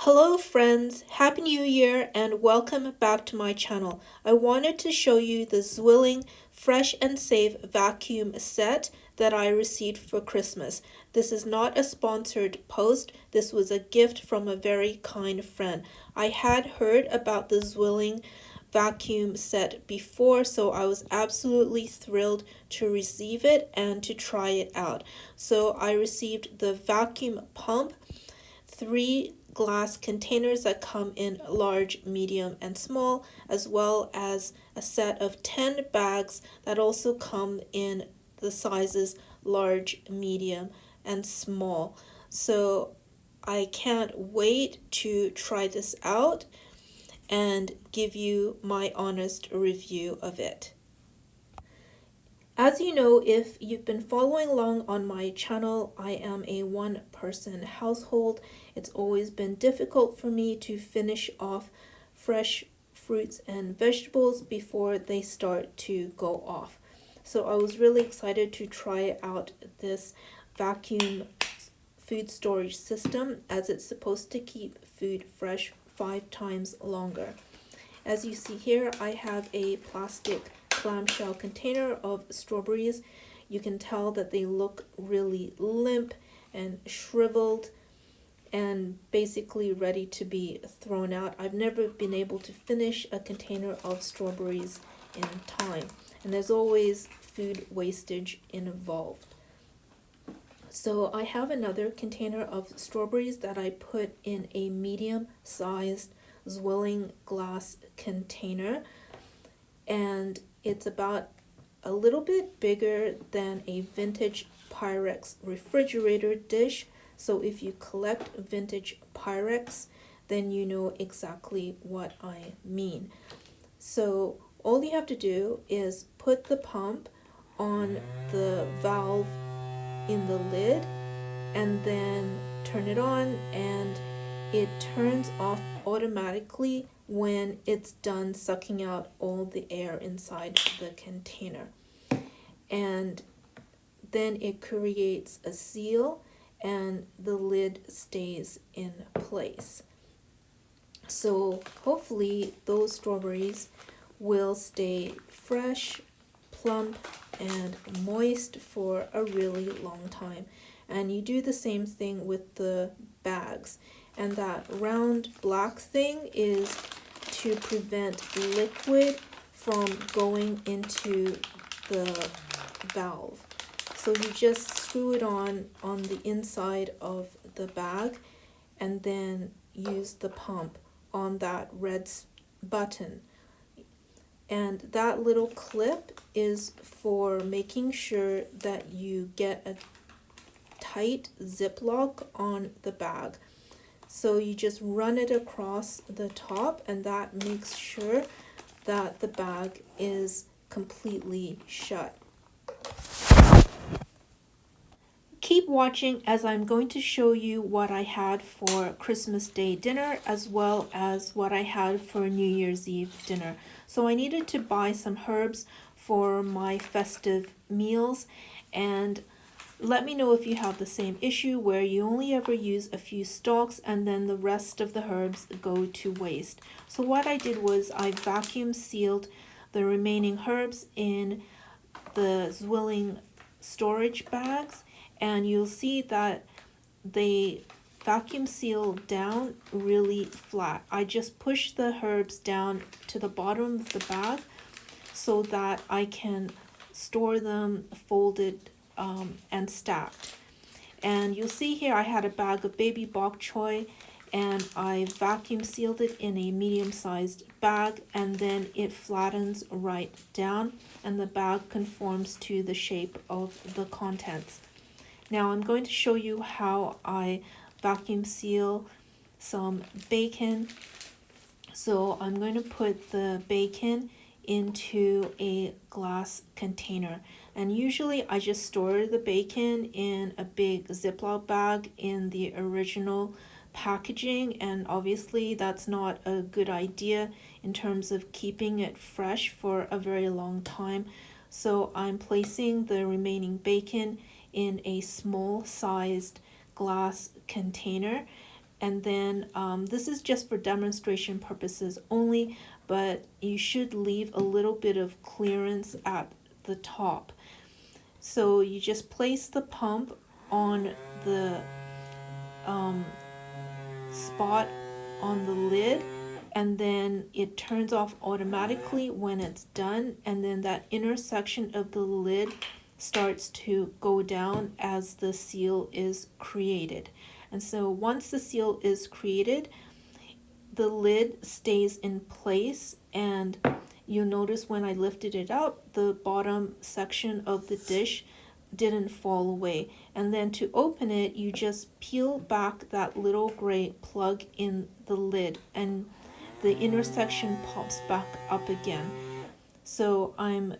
Hello friends, Happy New Year and welcome back to my channel. I wanted to show you the Zwilling Fresh and Save vacuum set that I received for Christmas. This is not a sponsored post, this was a gift from a very kind friend. I had heard about the Zwilling vacuum set before, so I was absolutely thrilled to receive it and to try it out. So I received the vacuum pump, 3 glass containers that come in large, medium, and small, as well as a set of 10 bags that also come in the sizes large, medium, and small. So I can't wait to try this out and give you my honest review of it. As you know, if you've been following along on my channel, I am a one-person household. It's always been difficult for me to finish off fresh fruits and vegetables before they start to go off. So I was really excited to try out this vacuum food storage system, as it's supposed to keep food fresh 5 times longer. As you see here, I have a plastic clamshell container of strawberries. You can tell that they look really limp and shriveled and basically ready to be thrown out. I've never been able to finish a container of strawberries in time, and there's always food wastage involved. So I have another container of strawberries that I put in a medium-sized Zwilling glass container, and it's about a little bit bigger than a vintage Pyrex refrigerator dish. So if you collect vintage Pyrex, then you know exactly what I mean. So all you have to do is put the pump on the valve in the lid and then turn it on, and it turns off automatically when it's done sucking out all the air inside the container. And then it creates a seal and the lid stays in place. So hopefully those strawberries will stay fresh, plump, and moist for a really long time. And you do the same thing with the bags. And that round black thing is to prevent liquid from going into the valve. So you just screw it on the inside of the bag and then use the pump on that red button. And that little clip is for making sure that you get a tight ziplock on the bag. So you just run it across the top, and that makes sure that the bag is completely shut. Keep watching, as I'm going to show you what I had for Christmas Day dinner as well as what I had for New Year's Eve dinner. So I needed to buy some herbs for my festive meals, and let me know if you have the same issue where you only ever use a few stalks and then the rest of the herbs go to waste. So what I did was I vacuum sealed the remaining herbs in the Zwilling storage bags, and you'll see that they vacuum seal down really flat. I just push the herbs down to the bottom of the bag so that I can store them folded and stacked. And you'll see here I had a bag of baby bok choy, and I vacuum sealed it in a medium-sized bag, and then it flattens right down and the bag conforms to the shape of the contents. Now I'm going to show you how I vacuum seal some bacon. So I'm going to put the bacon into a glass container, and usually I just store the bacon in a big Ziploc bag in the original packaging, and obviously that's not a good idea in terms of keeping it fresh for a very long time. So I'm placing the remaining bacon in a small sized glass container, And then this is just for demonstration purposes only, but you should leave a little bit of clearance at the top. So you just place the pump on the spot on the lid, and then it turns off automatically when it's done, and then that inner section of the lid starts to go down as the seal is created. And so once the seal is created, the lid stays in place, and you'll notice when I lifted it up, the bottom section of the dish didn't fall away. And then to open it, you just peel back that little gray plug in the lid, and the inner section pops back up again. So I'm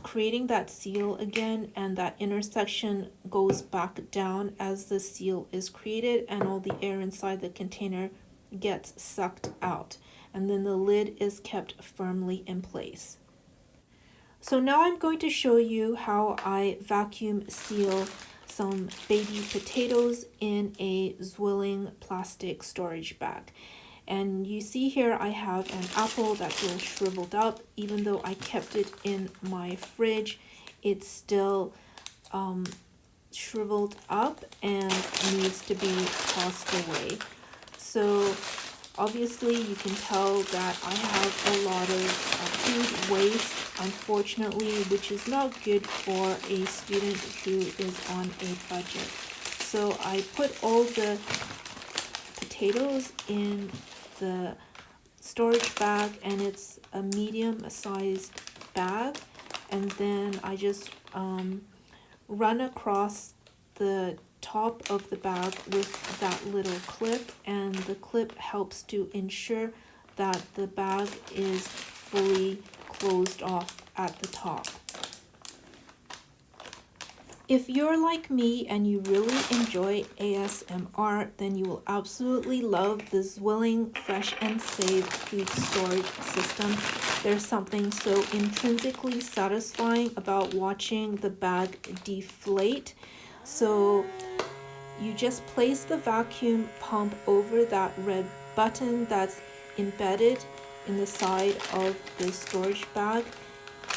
creating that seal again, and that inner section goes back down as the seal is created, and all the air inside the container gets sucked out, and then the lid is kept firmly in place. So now I'm going to show you how I vacuum seal some baby potatoes in a Zwilling plastic storage bag. And you see here I have an apple that feels shriveled up. Even though I kept it in my fridge, it's still shriveled up and needs to be tossed away. So obviously you can tell that I have a lot of food waste, unfortunately, which is not good for a student who is on a budget. So I put all the potatoes in the storage bag, and it's a medium-sized bag, and then I just run across the top of the bag with that little clip, and the clip helps to ensure that the bag is fully closed off at the top. If you're like me and you really enjoy ASMR, then you will absolutely love the Zwilling Fresh and Save food storage system. There's something so intrinsically satisfying about watching the bag deflate. So you just place the vacuum pump over that red button that's embedded in the side of the storage bag,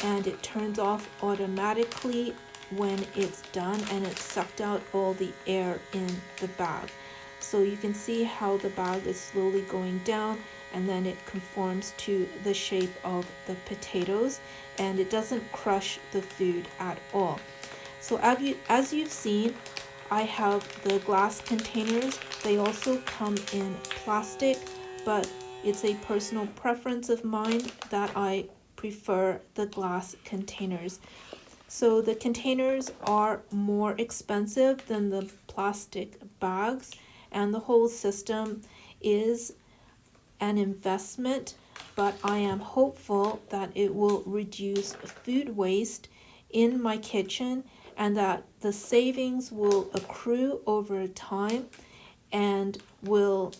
and it turns off automatically when it's done, and it sucked out all the air in the bag. So you can see how the bag is slowly going down, and then it conforms to the shape of the potatoes, and it doesn't crush the food at all. So as you've seen, I have the glass containers. They also come in plastic, but it's a personal preference of mine that I prefer the glass containers. So the containers are more expensive than the plastic bags, and the whole system is an investment, but I am hopeful that it will reduce food waste in my kitchen, and that the savings will accrue over time and will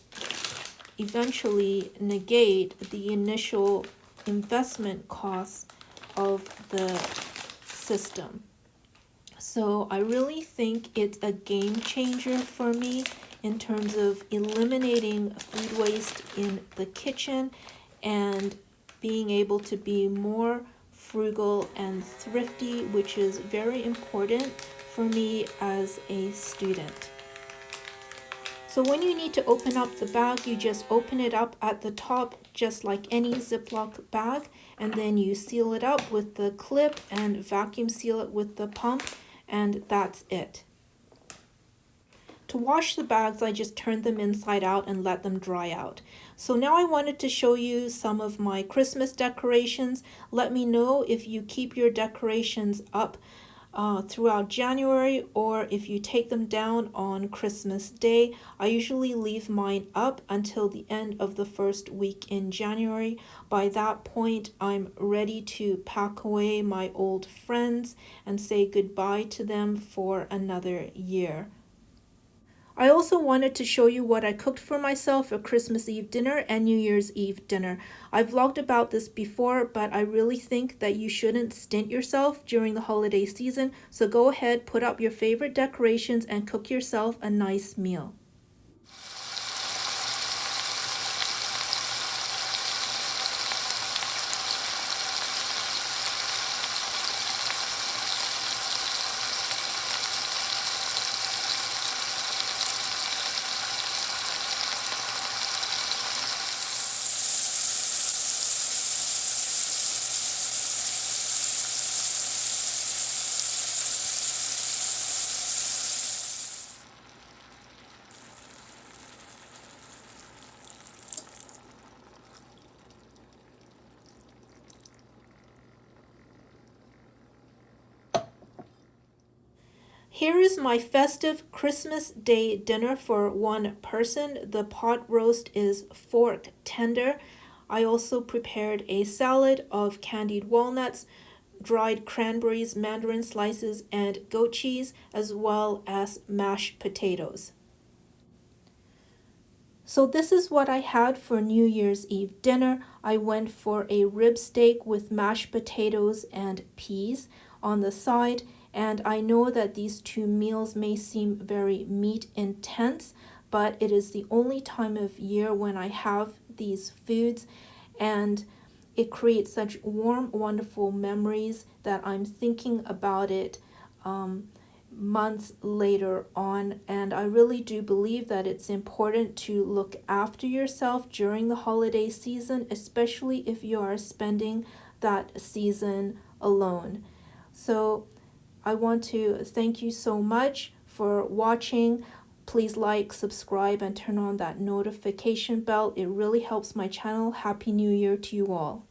eventually negate the initial investment costs of the system. So I really think it's a game changer for me in terms of eliminating food waste in the kitchen and being able to be more frugal and thrifty, which is very important for me as a student. So when you need to open up the bag, you just open it up at the top, just like any Ziploc bag, and then you seal it up with the clip and vacuum seal it with the pump, and that's it. To wash the bags, I just turned them inside out and let them dry out. So now I wanted to show you some of my Christmas decorations. Let me know if you keep your decorations up throughout January, or if you take them down on Christmas Day. I usually leave mine up until the end of the first week in January. By that point, I'm ready to pack away my old friends and say goodbye to them for another year. I also wanted to show you what I cooked for myself for Christmas Eve dinner and New Year's Eve dinner. I've vlogged about this before, but I really think that you shouldn't stint yourself during the holiday season, so go ahead, put up your favorite decorations and cook yourself a nice meal. Here is my festive Christmas Day dinner for one person. The pot roast is fork tender. I also prepared a salad of candied walnuts, dried cranberries, mandarin slices, and goat cheese, as well as mashed potatoes. So this is what I had for New Year's Eve dinner. I went for a rib steak with mashed potatoes and peas on the side, and I know that these two meals may seem very meat intense, but it is the only time of year when I have these foods, and it creates such warm, wonderful memories that I'm thinking about it months later on. And I really do believe that it's important to look after yourself during the holiday season, especially if you are spending that season alone. So I want to thank you so much for watching. Please like, subscribe, and turn on that notification bell. It really helps my channel. Happy New Year to you all.